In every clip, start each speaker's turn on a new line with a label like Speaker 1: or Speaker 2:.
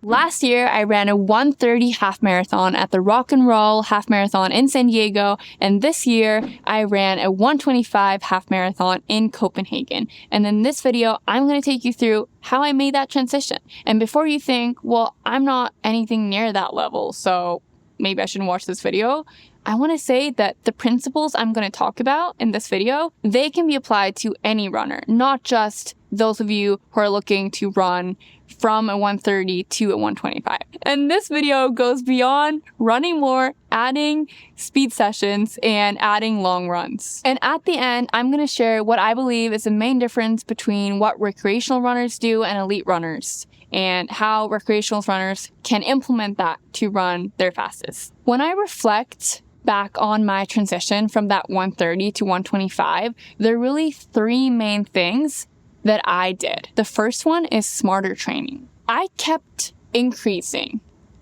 Speaker 1: Last year, I ran a 1:30 half marathon at the Rock and Roll Half Marathon in San Diego, and this year, I ran a 1:25 half marathon in Copenhagen. And in this video, I'm going to take you through how I made that transition. And before you think, well, I'm not anything near that level, so maybe I shouldn't watch this video, I want to say that the principles I'm going to talk about in this video, they can be applied to any runner, not just those of you who are looking to run from a 1:30 to a 1:25. And this video goes beyond running more, adding speed sessions, and adding long runs. And at the end, I'm going to share what I believe is the main difference between what recreational runners do and elite runners, and how recreational runners can implement that to run their fastest. When I reflect back on my transition from that 1:30 to 1:25, there are really three main things that I did. The first one is smarter training. I kept increasing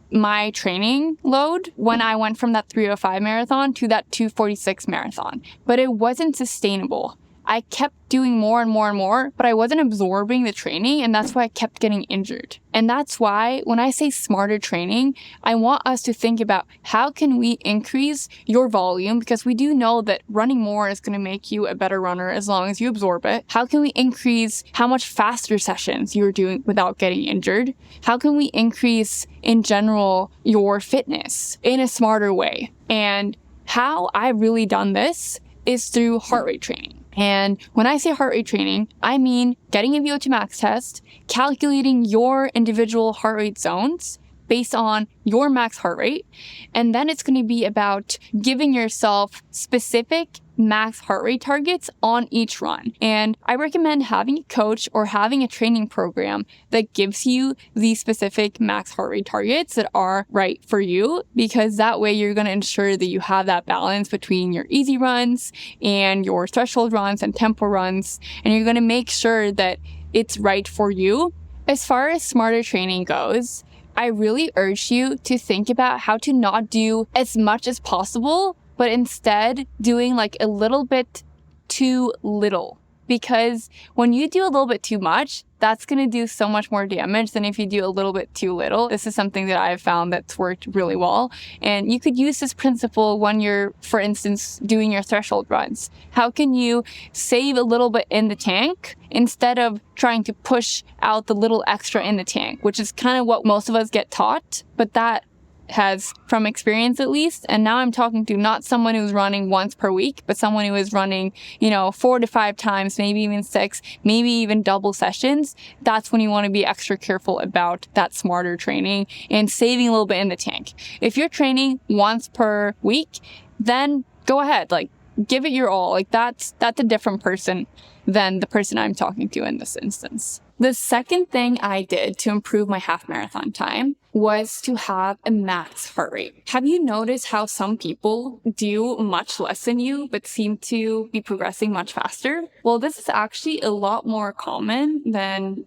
Speaker 1: my training load when I went from that 3:05 marathon to that 2:46 marathon, but it wasn't sustainable. I kept doing more and more and more, but I wasn't absorbing the training, and that's why I kept getting injured. And that's why when I say smarter training, I want us to think about how can we increase your volume, because we do know that running more is going to make you a better runner as long as you absorb it. How can we increase how much faster sessions you're doing without getting injured? How can we increase, in general, your fitness in a smarter way? And how I've really done this is through heart rate training. And when I say heart rate training, I mean getting a VO2 max test, calculating your individual heart rate zones based on your max heart rate. And then it's going to be about giving yourself specific max heart rate targets on each run. And I recommend having a coach or having a training program that gives you these specific max heart rate targets that are right for you, because that way you're going to ensure that you have that balance between your easy runs and your threshold runs and tempo runs, and you're going to make sure that it's right for you. As far as smarter training goes, I really urge you to think about how to not do as much as possible, but instead doing like a little bit too little. Because when you do a little bit too much, that's going to do so much more damage than if you do a little bit too little. This is something that I've found that's worked really well. And you could use this principle when you're, for instance, doing your threshold runs. How can you save a little bit in the tank instead of trying to push out the little extra in the tank, which is kind of what most of us get taught, but that has, from experience at least, and now I'm talking to not someone who's running once per week, but someone who is running, 4 to 5 times, maybe even 6, maybe even double sessions. That's when you want to be extra careful about that smarter training and saving a little bit in the tank. If you're training once per week, then go ahead, give it your all. That's a different person than the person I'm talking to in this instance. The second thing I did to improve my half marathon time was to have a max heart rate. Have you noticed how some people do much less than you, but seem to be progressing much faster? Well, this is actually a lot more common than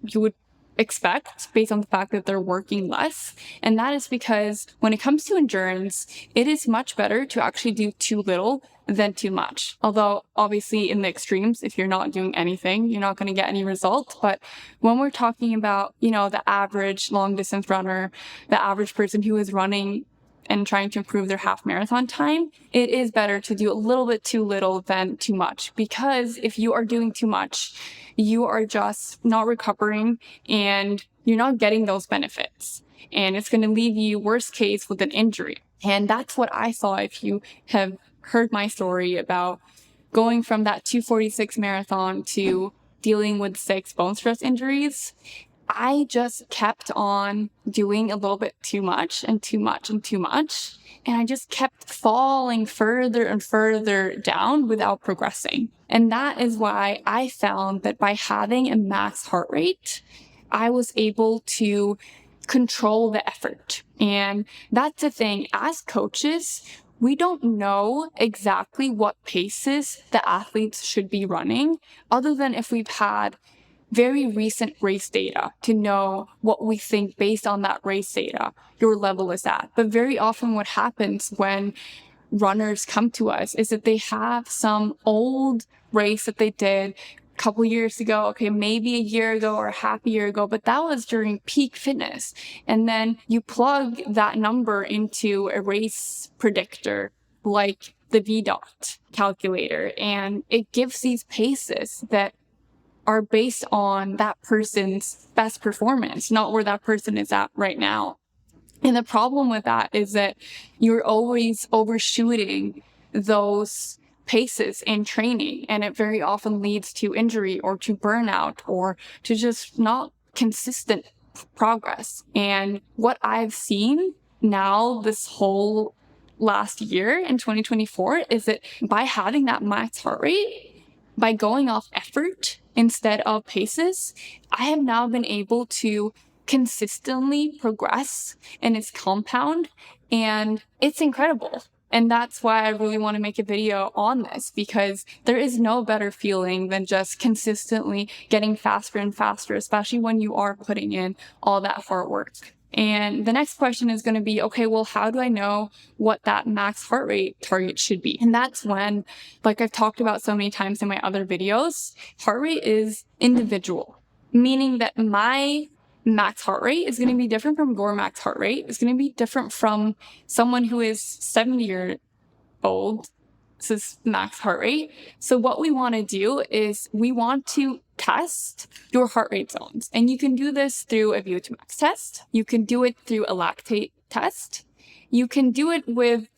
Speaker 1: you would expect based on the fact that they're working less. And that is because when it comes to endurance, it is much better to actually do too little than too much. Although obviously in the extremes, if you're not doing anything, you're not going to get any results. But when we're talking about, the average long distance runner, the average person who is running and trying to improve their half marathon time, it is better to do a little bit too little than too much. Because if you are doing too much, you are just not recovering and you're not getting those benefits. And it's going to leave you, worst case, with an injury. And that's what I saw if you have heard my story about going from that 2:46 marathon to dealing with 6 bone stress injuries. I just kept on doing a little bit too much and too much and too much. And I just kept falling further and further down without progressing. And that is why I found that by having a max heart rate, I was able to control the effort. And that's the thing. As coaches, we don't know exactly what paces the athletes should be running, other than if we've had very recent race data to know what we think based on that race data your level is at. But very often what happens when runners come to us is that they have some old race that they did couple years ago, okay, maybe a year ago or half a year ago, but that was during peak fitness. And then you plug that number into a race predictor like the VDOT calculator, and it gives these paces that are based on that person's best performance, not where that person is at right now. And the problem with that is that you're always overshooting those paces in training, and it very often leads to injury or to burnout or to just not consistent progress. And what I've seen now this whole last year in 2024 is that by having that max heart rate, by going off effort instead of paces, I have now been able to consistently progress, and it's compound, and it's incredible. And that's why I really want to make a video on this, because there is no better feeling than just consistently getting faster and faster, especially when you are putting in all that hard work. And the next question is going to be, okay, well, how do I know what that max heart rate target should be? And that's when, like I've talked about so many times in my other videos, heart rate is individual, meaning that my max heart rate is going to be different from your max heart rate. It's going to be different from someone who is 70 years old. This is max heart rate. So what we want to do is we want to test your heart rate zones. And you can do this through a VO2 max test. You can do it through a lactate test. You can do it with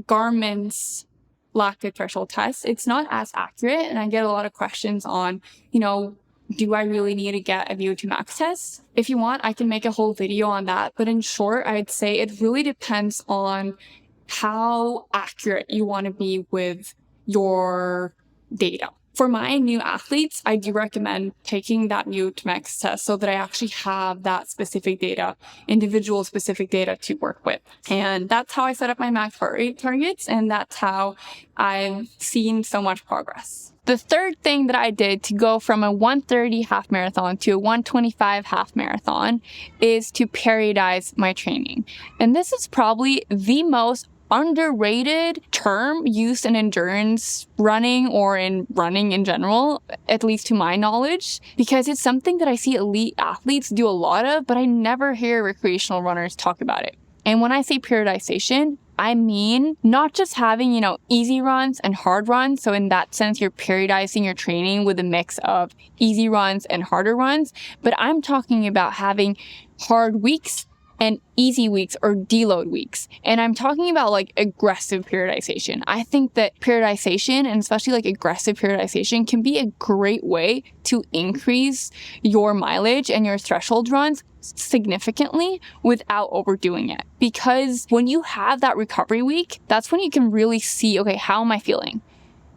Speaker 1: Garmin's lactate threshold test. It's not as accurate, and I get a lot of questions on, do I really need to get a VO2 max test? If you want, I can make a whole video on that. But in short, I'd say it really depends on how accurate you want to be with your data. For my new athletes, I do recommend taking that VO2 max test so that I actually have that specific data, individual specific data to work with. And that's how I set up my max heart rate targets, and that's how I've seen so much progress. The third thing that I did to go from a 130 half marathon to a 125 half marathon is to periodize my training. And this is probably the most underrated term used in endurance running or in running in general, at least to my knowledge, because it's something that I see elite athletes do a lot of, but I never hear recreational runners talk about it. And when I say periodization, I mean not just having, easy runs and hard runs. So in that sense, you're periodizing your training with a mix of easy runs and harder runs. But I'm talking about having hard weeks and easy weeks or deload weeks. And I'm talking about aggressive periodization. I think that periodization, and especially aggressive periodization, can be a great way to increase your mileage and your threshold runs significantly without overdoing it. Because when you have that recovery week, that's when you can really see, okay, how am I feeling?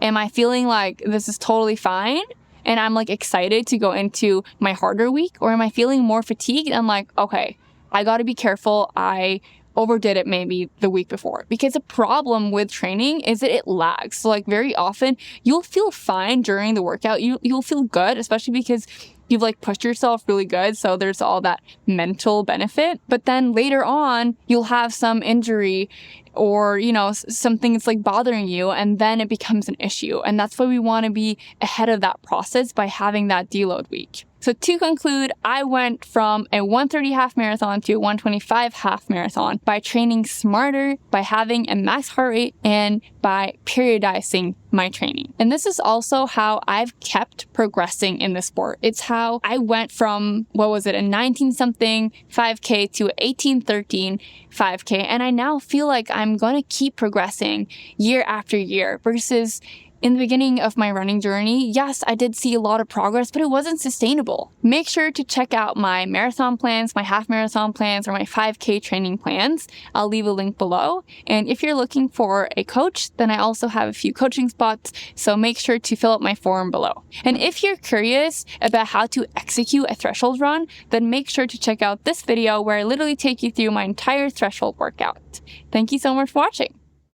Speaker 1: Am I feeling like this is totally fine and I'm excited to go into my harder week? Or am I feeling more fatigued and okay, I got to be careful. I overdid it maybe the week before. Because the problem with training is that it lags. So very often you'll feel fine during the workout. You'll feel good, especially because you've pushed yourself really good. So there's all that mental benefit. But then later on, you'll have some injury or, something that's bothering you, and then it becomes an issue. And that's why we want to be ahead of that process by having that deload week. So to conclude, I went from a 130 half marathon to a 125 half marathon by training smarter, by having a max heart rate, and by periodizing my training. And this is also how I've kept progressing in the sport. It's how I went from, a 19-something 5K to 18-13 5K. And I now feel like I'm going to keep progressing year after year versus in the beginning of my running journey, yes, I did see a lot of progress, but it wasn't sustainable. Make sure to check out my marathon plans, my half marathon plans, or my 5K training plans. I'll leave a link below. And if you're looking for a coach, then I also have a few coaching spots, so make sure to fill out my form below. And if you're curious about how to execute a threshold run, then make sure to check out this video where I literally take you through my entire threshold workout. Thank you so much for watching.